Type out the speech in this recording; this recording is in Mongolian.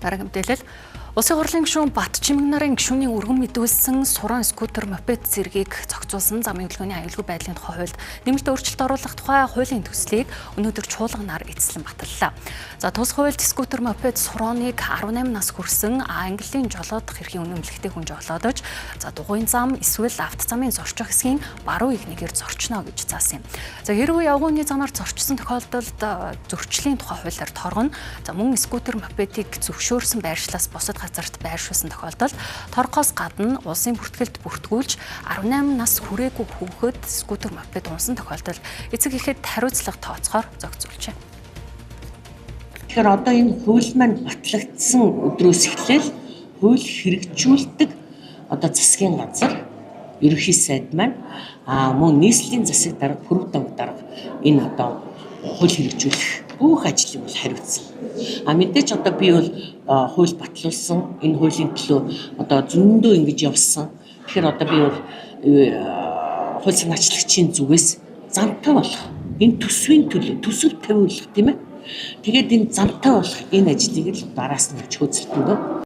Дараагийн мэдээлэл. Улсын хурлын гишүүн Батчимэг нарын гишүүний өргөн мэдүүлсэн суран скутер мопед зэргийг зохицуулсан замын хөдөлгөөний аюулгүй байдлын тухай хуульд нэмэлт өөрчлөлт оруулах тухай хуулийн төслийг өнөөдөр чуулганаар эзлэн баталлаа. За тус хуульд скутер мопед сурааныг 18 нас хүрсэн Английн жолоодох эрхийн үнэмлэхтэй хүн жолоодож дугуйн зам эсвэл авто замын зорчих хэсгийн баруун игнэгээр зорчно гэж заасан юм. За хэрвээ явгууны замаар зорчсон тохиолдолд зөрчлийн тухай хуулиар торгоно. За мөн скутер мопедыг зөвшөөрсөн байршлаас бусад газарт байршуулсан тохиолдолд торгохоос гадна улсын бүртгэлд бүртгүүлж 18 нас хүрээгүй хүүхэд скутер мопед унсан тохиолдолд эцэг эхэд хариуцлага тооцохоор зохицуулжээ. Тэгэхээр одоо энэ хууль маань батлагдсан өдрөөс эхлээл хууль хэрэгжүүлдэг одоо засгийн газар ерөнхий сайд маань мөн нийслэлийн засаг дарга пүрэв дарга энэ одоо хууль хэрэгжүүлэх бүх ажлыг бол хариуцсан. Мэдээж одоо би бол хууль батлуулсан энэ хуулийн төлөө одоо зөндөө ингэж явсан. Тэгэхээр одоо би бол хууль санаачлагчийн зүгээс замтай болох энэ төсвийн төлөө төсөв тавиулах тийм ээ. Тэгээд энэ замтай болох энэ ажлыг л дараас нь хөөцөлтөндөө